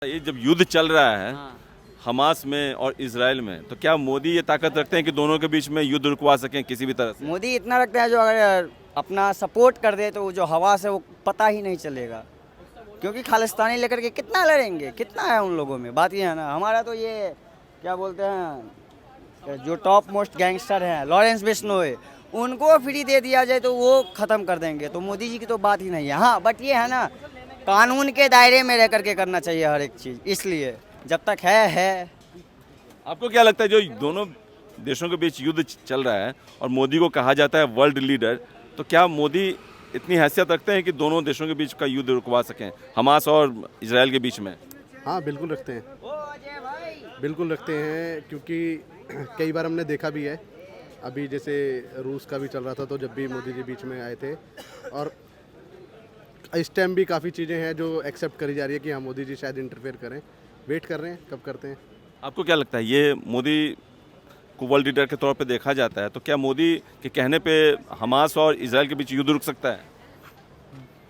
ये जब युद्ध चल रहा है हाँ। हमास में और इजराइल में, तो क्या मोदी ये ताकत रखते हैं कि दोनों के बीच में युद्ध रुकवा सकें किसी भी तरह से? मोदी इतना रखता है जो अगर अपना सपोर्ट कर दे तो वो जो हवास है वो पता ही नहीं चलेगा, क्योंकि खालिस्तानी लेकर के कितना लड़ेंगे, कितना है उन लोगों में। बात ये है ना, हमारा तो ये क्या बोलते हैं जो टॉप मोस्ट गैंगस्टर हैं लॉरेंस बिश्नोई, उनको फ्री दे दिया जाए तो वो ख़त्म कर देंगे। तो मोदी जी की तो बात ही नहीं है। हाँ, बट ये है ना, कानून के दायरे में रह करके करना चाहिए हर एक चीज़, इसलिए जब तक है। आपको क्या लगता है जो दोनों देशों के बीच युद्ध चल रहा है और मोदी को कहा जाता है वर्ल्ड लीडर, तो क्या मोदी इतनी हैसियत रखते हैं कि दोनों देशों के बीच का युद्ध रुकवा सकें हमास और इजराइल के बीच में? हाँ, बिल्कुल रखते हैं, बिल्कुल रखते हैं, क्योंकि कई बार हमने देखा भी है। अभी जैसे रूस का भी चल रहा था, तो जब भी मोदी जी बीच में आए थे, और इस टाइम भी काफ़ी चीज़ें हैं जो एक्सेप्ट करी जा रही है कि हाँ मोदी जी शायद इंटरफेयर करें। वेट कर रहे हैं कब करते हैं। आपको क्या लगता है ये मोदी को वर्ल्ड लीडर के तौर पे देखा जाता है, तो क्या मोदी के कहने पे हमास और इजराइल के बीच युद्ध रुक सकता है?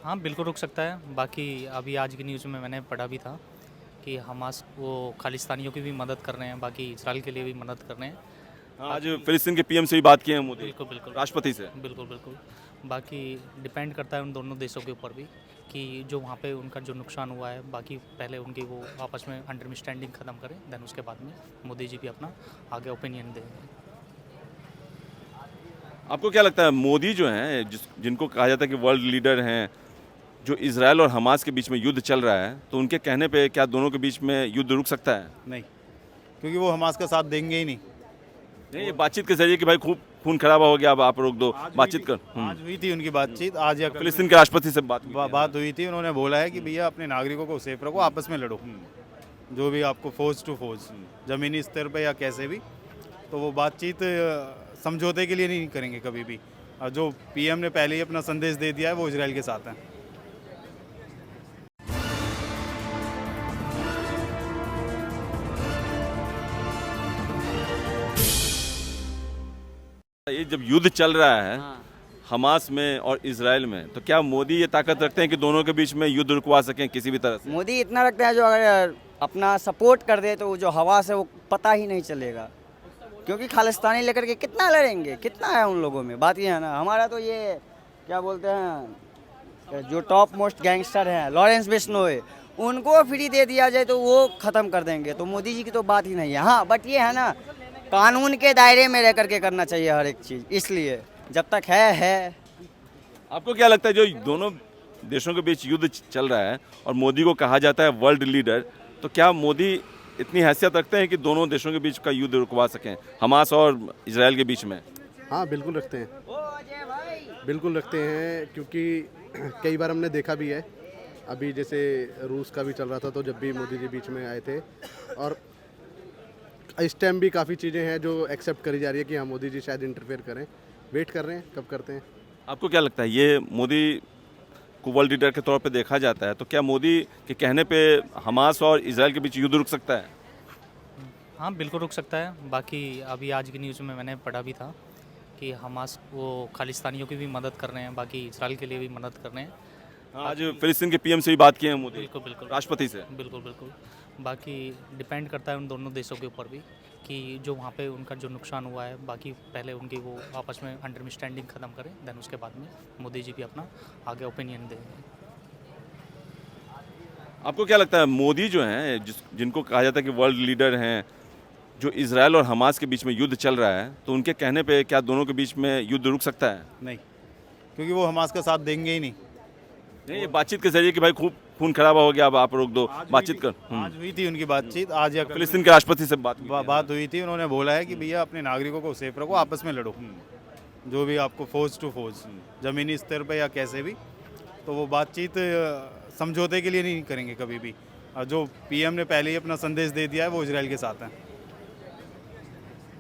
हाँ, बिल्कुल रुक सकता है। बाकी अभी आज की न्यूज़ में मैंने पढ़ा भी था कि हमास वो खालिस्तानियों की भी मदद कर रहे हैं, बाकी इजराइल के लिए भी मदद कर रहे हैं। आज फिलिस्तीन के पीएम से भी बात की है मोदी, बिल्कुल बिल्कुल राष्ट्रपति से। बिल्कुल बिल्कुल। बाकी डिपेंड करता है उन दोनों देशों के ऊपर भी कि जो वहाँ पे उनका जो नुकसान हुआ है, बाकी पहले उनकी वो आपस में अंडरस्टैंडिंग ख़त्म करें, देन उसके बाद में मोदी जी भी अपना आगे ओपिनियन देंगे। आपको क्या लगता है मोदी जो हैं जिनको कहा जाता है कि वर्ल्ड लीडर हैं, जो इजराइल और हमास के बीच में युद्ध चल रहा है, तो उनके कहने पे क्या दोनों के बीच में युद्ध रुक सकता है? नहीं, क्योंकि वो हमास का साथ देंगे ही नहीं। नहीं, ये बातचीत के जरिए कि भाई खूब खून खराबा हो गया, अब आप रोक दो, बातचीत कर। आज हुई थी उनकी बातचीत, आज या कल फिलिस्तीन के राष्ट्रपति से बात हुई थी। बात हुई थी। उन्होंने बोला है कि भैया अपने नागरिकों को सेफ रखो, आपस में लड़ो, जो भी आपको फोर्स टू फोर्स, ज़मीनी स्तर पे या कैसे भी। तो वो बातचीत समझौते के लिए नहीं करेंगे कभी भी। और जो पीएम ने पहले ही अपना संदेश दे दिया है, वो इजराइल के साथ हैं। ये जब युद्ध चल रहा है हाँ। हमास में और इजराइल में, तो क्या मोदी ये ताकत रखते हैं कि दोनों के बीच में युद्ध रुकवा सकें किसी भी तरह से? मोदी इतना रखता है जो अगर अपना सपोर्ट कर दे तो वो जो हवास है वो पता ही नहीं चलेगा, क्योंकि खालिस्तानी लेकर के कितना लड़ेंगे, कितना है उन लोगों में। बात ये है ना, हमारा तो ये क्या बोलते हैं जो टॉप मोस्ट गैंगस्टर हैं लॉरेंस बिश्नोई, उनको फ्री दे दिया जाए तो वो ख़त्म कर देंगे। तो मोदी जी की तो बात ही नहीं है। हाँ, बट ये है ना, कानून के दायरे में रह करके करना चाहिए हर एक चीज़, इसलिए जब तक है। आपको क्या लगता है जो दोनों देशों के बीच युद्ध चल रहा है और मोदी को कहा जाता है वर्ल्ड लीडर, तो क्या मोदी इतनी हैसियत रखते हैं कि दोनों देशों के बीच का युद्ध रुकवा सकें हमास और इजराइल के बीच में? हाँ, बिल्कुल रखते हैं, बिल्कुल रखते हैं, क्योंकि कई बार हमने देखा भी है। अभी जैसे रूस का भी चल रहा था, तो जब भी मोदी जी बीच में आए थे, और इस टाइम भी काफ़ी चीज़ें हैं जो एक्सेप्ट करी जा रही है कि हाँ मोदी जी शायद इंटरफेयर करें। वेट कर रहे हैं कब करते हैं। आपको क्या लगता है ये मोदी को वर्ल्ड लीडर के तौर पे देखा जाता है, तो क्या मोदी के कहने पे हमास और इजराइल के बीच युद्ध रुक सकता है? हाँ, बिल्कुल रुक सकता है। बाकी अभी आज की न्यूज़ में मैंने पढ़ा भी था कि हमास वो खालिस्तानियों की भी मदद कर रहे हैं, बाकी इजराइल के लिए भी मदद कर रहे हैं। आज फिलिस्तीन के पीएम से भी बात की है मोदी, बिल्कुल बिल्कुल राष्ट्रपति से। बिल्कुल बिल्कुल। बाकी डिपेंड करता है उन दोनों देशों के ऊपर भी कि जो वहाँ पे उनका जो नुकसान हुआ है, बाकी पहले उनकी वो आपस में अंडरस्टैंडिंग ख़त्म करें, देन उसके बाद में मोदी जी भी अपना आगे ओपिनियन देंगे। आपको क्या लगता है मोदी जो हैं जिनको कहा जाता है कि वर्ल्ड लीडर हैं, जो इजराइल और हमास के बीच में युद्ध चल रहा है, तो उनके कहने पे क्या दोनों के बीच में युद्ध रुक सकता है? नहीं, क्योंकि वो हमास का साथ देंगे ही नहीं। नहीं, ये बातचीत के जरिए कि भाई खूब खून खराबा हो गया, अब आप रोक दो, बातचीत कर। आज हुई थी उनकी बातचीत, आज या कल फिलिस्तीन के राष्ट्रपति से बात हुई थी। बात हुई थी। उन्होंने बोला है कि भैया अपने नागरिकों को सेफ रखो, आपस में लड़ो, जो भी आपको फोर्स टू फोर्स, ज़मीनी स्तर पे या कैसे भी। तो वो बातचीत समझौते के लिए नहीं करेंगे कभी भी। और जो पीएम ने पहले ही अपना संदेश दे दिया है, वो इजराइल के साथ हैं।